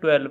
12,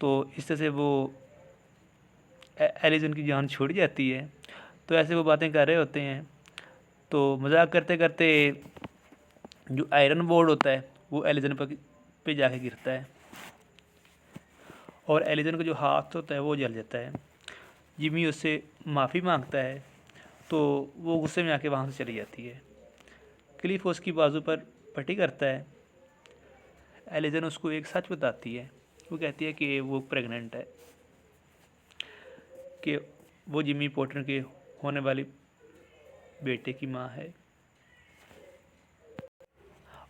تو اس طرح سے وہ ایلیزن کی جان چھوڑ جاتی ہے. تو ایسے وہ باتیں کر رہے ہوتے ہیں. تو مذاق کرتے کرتے جو آئرن بورڈ ہوتا ہے وہ ایلیزن پہ جا کے گرتا ہے اور ایلیزن کا جو ہاتھ ہوتا ہے وہ جل جاتا ہے. جمی اس سے معافی مانگتا ہے تو وہ غصے میں آ کے وہاں سے چلی جاتی ہے. کلف اس کی بازو پر پٹی کرتا ہے. ایلیزن اس کو ایک سچ بتاتی ہے. وہ کہتی ہے کہ وہ پریگننٹ ہے, کہ وہ جمی پورٹر کے ہونے والی بیٹے کی ماں ہے.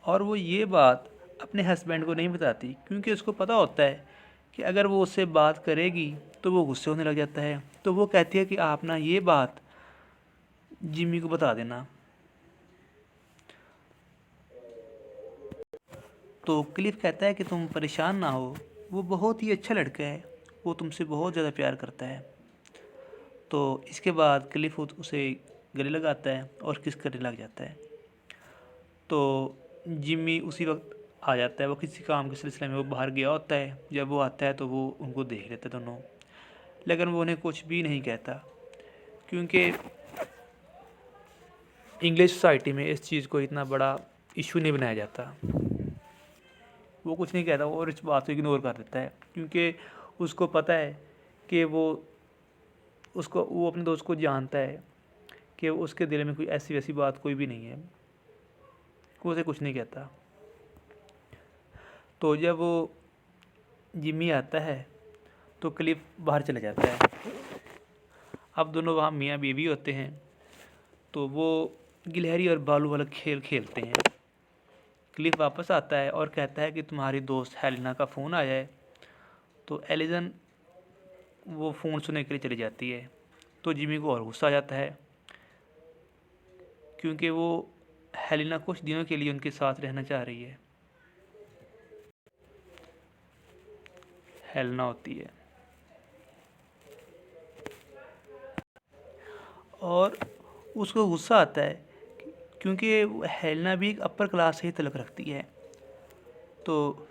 اور وہ یہ بات اپنے ہسبینڈ کو نہیں بتاتی کیونکہ اس کو پتہ ہوتا ہے کہ اگر وہ اس سے بات کرے گی تو وہ غصے ہونے لگ جاتا ہے. تو وہ کہتی ہے کہ آپ نا یہ بات جمی کو بتا دینا. تو کلف کہتا ہے کہ تم پریشان نہ ہو, وہ بہت ہی اچھا لڑکا ہے, وہ تم سے بہت زیادہ پیار کرتا ہے. تو اس کے بعد کلف اسے گلے لگاتا ہے اور کس کرنے لگ جاتا ہے. تو جمی اسی وقت آ جاتا ہے. وہ کسی کام کے سلسلے میں وہ باہر گیا ہوتا ہے. جب وہ آتا ہے تو وہ ان کو دیکھ لیتا ہے دونوں, لیکن وہ انہیں کچھ بھی نہیں کہتا کیونکہ انگلش سوسائٹی میں اس چیز کو اتنا بڑا ایشو نہیں بنایا جاتا. وہ کچھ نہیں کہتا اور اس بات کو اگنور کر دیتا ہے کیونکہ اس کو پتہ ہے کہ وہ اپنے دوست کو جانتا ہے کہ اس کے دل میں کوئی ایسی ویسی بات کوئی بھی نہیں ہے. وہ اسے کچھ نہیں کہتا. تو جب وہ جمی آتا ہے تو کلف باہر چلا جاتا ہے. اب دونوں وہاں میاں بیوی ہوتے ہیں. تو وہ گلہری اور بالو والا کھیل کھیلتے ہیں. کلف واپس آتا ہے اور کہتا ہے کہ تمہاری دوست ہیلینا کا فون آیا ہے. تو ایلیزن وہ فون سننے کے لیے چلی جاتی ہے. تو جمی کو اور غصہ آ جاتا ہے کیونکہ وہ ہیلینا کچھ دنوں کے لیے ان کے ساتھ رہنا چاہ رہی ہے. ہیلینا ہوتی ہے اور اس کو غصہ آتا ہے کیونکہ ہیلینا بھی ایک اپر کلاس سے ہی تعلق رکھتی ہے. تو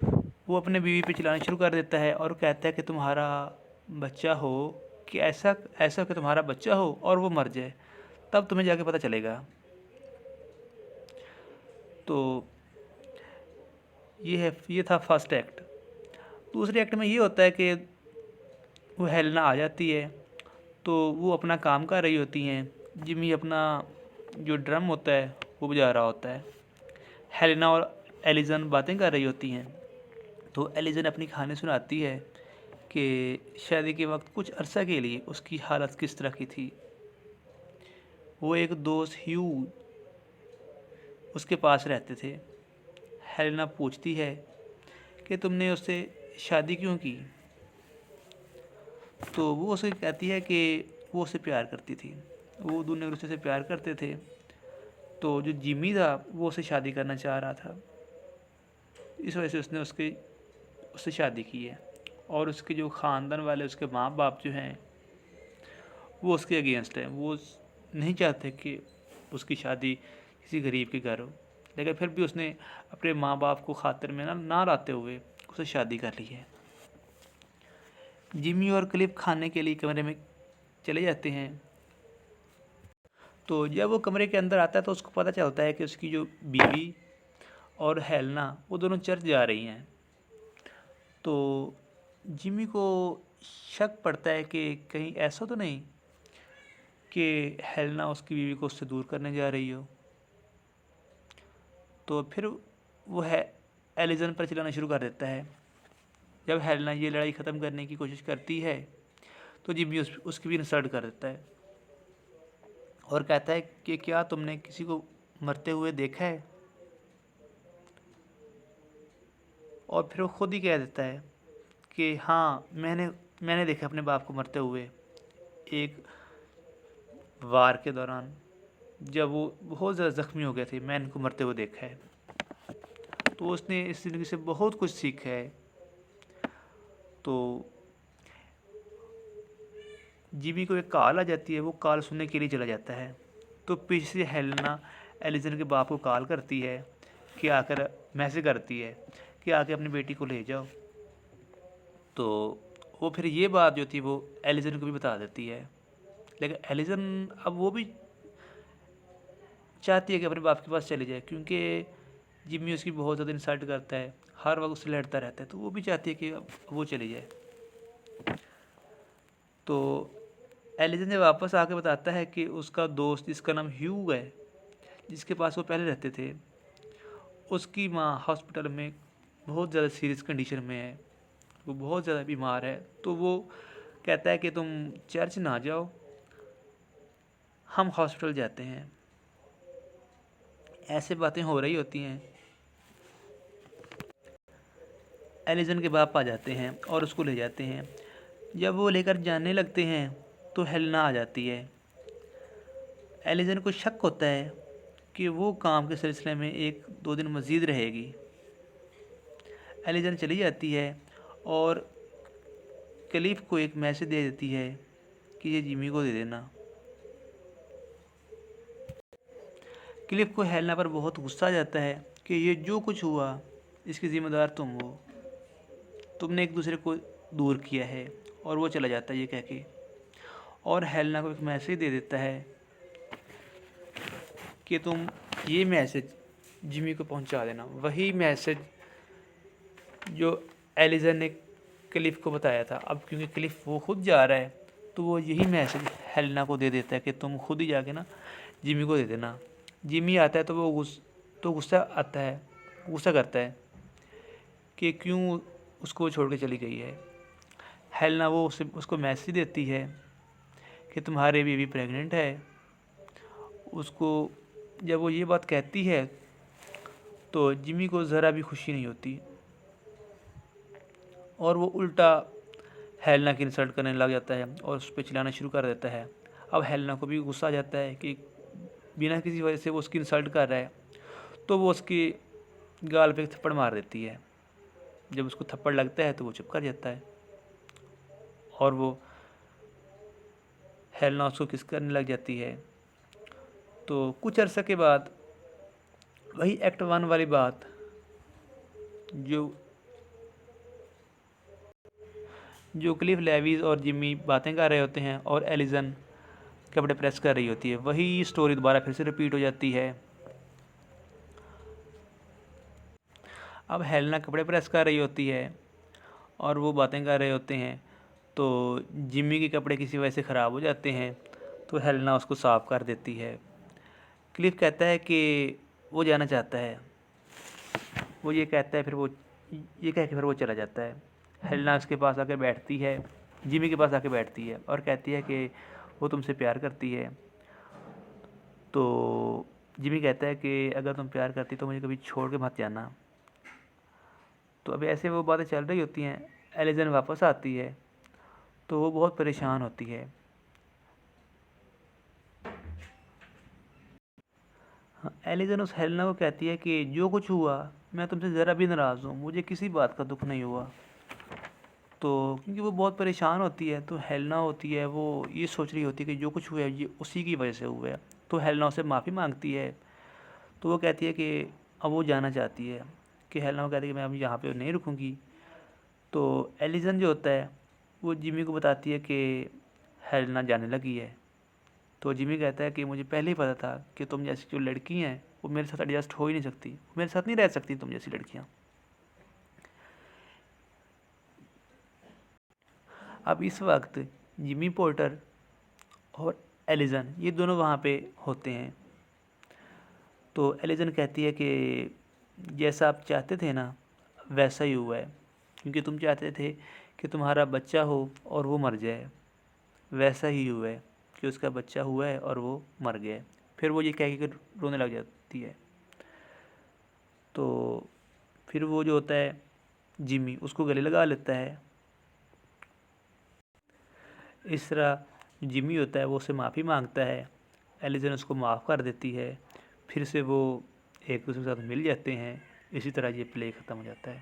وہ اپنے بیوی پہ چلانا شروع کر دیتا ہے اور کہتا ہے کہ تمہارا بچہ ہو, کہ ایسا کہ تمہارا بچہ ہو اور وہ مر جائے, تب تمہیں جا کے پتہ چلے گا. تو یہ تھا فرسٹ ایکٹ. دوسرے ایکٹ میں یہ ہوتا ہے کہ وہ ہیلینا آ جاتی ہے تو وہ اپنا کام کر رہی ہوتی ہیں. جمی اپنا جو ڈرم ہوتا ہے وہ بجا رہا ہوتا ہے. ہیلینا اور ایلیزن باتیں کر رہی ہوتی ہیں. تو ایلیزن اپنی کہانی سناتی ہے کہ شادی کے وقت کچھ عرصہ کے لیے اس کی حالت کس طرح کی تھی. وہ ایک دوست ہیو اس کے پاس رہتے تھے. ہیلینا پوچھتی ہے کہ تم نے اس سے شادی کیوں کی. تو وہ اسے کہتی ہے کہ وہ اسے پیار کرتی تھی. وہ دونوں ایک دوسرے سے پیار کرتے تھے. تو جو جمی تھا وہ اسے شادی کرنا چاہ رہا تھا. اس وجہ سے اس نے اس سے شادی کی ہے. اور اس کے جو خاندان والے اس کے ماں باپ جو ہیں وہ اس کے اگینسٹ ہیں. وہ نہیں چاہتے کہ اس کی شادی کسی غریب کے گھر ہو, لیکن پھر بھی اس نے اپنے ماں باپ کو خاطر میں نہ لاتے ہوئے اسے شادی کر لی ہے. جمی اور کلف کھانے کے لیے کمرے میں چلے جاتے ہیں. تو جب وہ کمرے کے اندر آتا ہے تو اس کو پتہ چلتا ہے کہ اس کی جو بیوی اور ہیلینا وہ دونوں چرچ جا رہی ہیں. تو جمی کو شک پڑتا ہے کہ کہیں ایسا تو نہیں کہ ہیلینا اس کی بیوی کو اس سے دور کرنے جا رہی ہو. تو پھر وہ ایلیزن پر چلانا شروع کر دیتا ہے. جب ہیلینا یہ لڑائی ختم کرنے کی کوشش کرتی ہے تو جمی اس کی بھی انسلٹ کر دیتا ہے اور کہتا ہے کہ کیا تم نے کسی کو مرتے ہوئے دیکھا ہے. اور پھر وہ خود ہی کہہ دیتا ہے کہ ہاں میں نے دیکھا اپنے باپ کو مرتے ہوئے ایک وار کے دوران, جب وہ بہت زیادہ زخمی ہو گئے تھے, میں ان کو مرتے ہوئے دیکھا ہے. تو اس نے اس زندگی سے بہت کچھ سیکھا ہے. تو جمی کو ایک کال آ جاتی ہے. وہ کال سننے کے لیے چلا جاتا ہے. تو پیچھے سے ہیلینا ایلیزن کے باپ کو کال کرتی ہے کہ آ کر میسج کرتی ہے کہ آ کے اپنی بیٹی کو لے جاؤ. تو وہ پھر یہ بات جو تھی وہ ایلیزن کو بھی بتا دیتی ہے، لیکن ایلیزن اب وہ بھی چاہتی ہے کہ اپنے باپ کے پاس چلی جائے، کیونکہ جمی اس کی بہت زیادہ انسلٹ کرتا ہے، ہر وقت اس سے لڑتا رہتا ہے، تو وہ بھی چاہتی ہے کہ اب وہ چلی جائے۔ تو ایلیزن نے واپس آ کے بتاتا ہے کہ اس کا دوست جس کا نام ہیو ہے، جس کے پاس وہ پہلے رہتے تھے، اس کی ماں ہاسپٹل میں بہت زیادہ سیریس کنڈیشن میں ہے، وہ بہت زیادہ بیمار ہے۔ تو وہ کہتا ہے کہ تم چرچ نہ جاؤ، ہم ہاسپٹل جاتے ہیں۔ ایسے باتیں ہو رہی ہوتی ہیں، ایلیزن کے باپ آ جاتے ہیں اور اس کو لے جاتے ہیں۔ جب وہ لے کر جانے لگتے ہیں تو ہیلنا آ جاتی ہے۔ ایلیزن کو شک ہوتا ہے کہ وہ کام کے سلسلے میں 1-2 دن مزید رہے گی۔ ایلیزن چلی جاتی ہے اور کلیف کو ایک میسج دے دیتی ہے کہ یہ جمی کو دے دینا۔ کلیف کو ہیلنا پر بہت غصہ آ جاتا ہے کہ یہ جو کچھ ہوا اس کی ذمہ دار تم ہو، تم نے ایک دوسرے کو دور کیا ہے، اور وہ چلا جاتا ہے یہ کہہ کے، اور ہیلنا کو ایک میسج دے دیتا ہے کہ تم یہ میسج جمی کو پہنچا دینا۔ وہی میسج جو ایلیزن نے کلیف کو بتایا تھا، اب کیونکہ کلیف وہ خود جا رہا ہے تو وہ یہی میسج ہیلنا کو دے دیتا ہے کہ تم خود ہی جا کے نا جمی کو دے دینا۔ جمی آتا ہے تو وہ غصہ کرتا ہے کہ کیوں اس کو چھوڑ کے چلی گئی ہے۔ ہیلنا وہ اس کو میسج دیتی ہے کہ تمہارے بیوی پریگننٹ ہے۔ اس کو جب وہ یہ بات کہتی ہے تو جمی کو ذرا بھی خوشی نہیں ہوتی، اور وہ الٹا ہیلنا کی انسلٹ کرنے لگ جاتا ہے اور اس پہ چلانا شروع کر دیتا ہے۔ اب ہیلنا کو بھی غصہ آ جاتا ہے کہ بنا کسی وجہ سے وہ اس کی انسلٹ کر رہا ہے، تو وہ اس کی گال پہ تھپڑ مار دیتی ہے۔ جب اس کو تھپڑ لگتا ہے تو وہ چپ کر جاتا ہے، اور وہ ہیلنا اس کو کس کرنے لگ جاتی ہے۔ تو کچھ عرصے کے بعد وہی ایکٹ 1 والی بات جو کلیف لیویز اور جمی باتیں کر رہے ہوتے ہیں اور ایلیزن کپڑے پریس کر رہی ہوتی ہے، وہی سٹوری دوبارہ پھر سے ریپیٹ ہو جاتی ہے۔ اب ہیلنا کپڑے پریس کر رہی ہوتی ہے اور وہ باتیں کر رہے ہوتے ہیں، تو جمی کے کپڑے کسی وجہ سے خراب ہو جاتے ہیں، تو ہیلنا اس کو صاف کر دیتی ہے۔ کلیف کہتا ہے کہ وہ جانا چاہتا ہے، وہ یہ کہتا ہے، یہ کہہ کے پھر وہ چلا جاتا ہے۔ ہیلنا اس کے پاس آ کے بیٹھتی ہے، جمی کے پاس آ کے بیٹھتی ہے اور کہتی ہے کہ وہ تم سے پیار کرتی ہے۔ تو جمی کہتا ہے کہ اگر تم پیار کرتی تو مجھے کبھی چھوڑ کے مت جانا۔ تو اب ایسے وہ باتیں چل رہی ہوتی ہیں، ایلیزن واپس آتی ہے تو وہ بہت پریشان ہوتی ہے۔ ایلیزن اس ہیلنا کو کہتی ہے کہ جو کچھ ہوا میں تم سے ذرا بھی ناراض ہوں، مجھے کسی بات کا دکھ نہیں ہوا۔ تو کیونکہ وہ بہت پریشان ہوتی ہے، تو ہیلنا ہوتی ہے وہ یہ سوچ رہی ہوتی ہے کہ جو کچھ ہوا ہے یہ اسی کی وجہ سے ہوا ہے۔ تو ہیلنا اسے معافی مانگتی ہے، تو وہ کہتی ہے کہ اب وہ جانا چاہتی ہے، کہ ہیلنا کو کہتی ہے کہ میں اب یہاں پہ نہیں رکوں گی۔ تو ایلیزن جو ہوتا ہے وہ جمی کو بتاتی ہے کہ ہیلنا جانے لگی ہے۔ تو جمی کہتا ہے کہ مجھے پہلے ہی پتا تھا کہ تم جیسی جو لڑکی ہیں وہ میرے ساتھ ایڈجسٹ ہو ہی نہیں سکتی، میرے ساتھ نہیں رہ سکتی تم جیسی لڑکیاں۔ اب اس وقت جمی پورٹر اور ایلیزن یہ دونوں وہاں پہ ہوتے ہیں۔ تو ایلیزن کہتی ہے کہ جیسا آپ چاہتے تھے نا ویسا ہی ہوا ہے، کیونکہ تم چاہتے تھے کہ تمہارا بچہ ہو اور وہ مر جائے، ویسا ہی ہوا ہے کہ اس کا بچہ ہوا ہے اور وہ مر گیا ہے۔ پھر وہ یہ کہہ کے رونے لگ جاتی ہے۔ تو پھر وہ جو ہوتا ہے جمی اس کو گلے لگا لیتا ہے۔ اس طرح جمی ہوتا ہے وہ اسے معافی مانگتا ہے، ایلیزن اس کو معاف کر دیتی ہے، پھر سے وہ ایک دوسرے کے ساتھ مل جاتے ہیں۔ اسی طرح یہ پلے ختم ہو جاتا ہے۔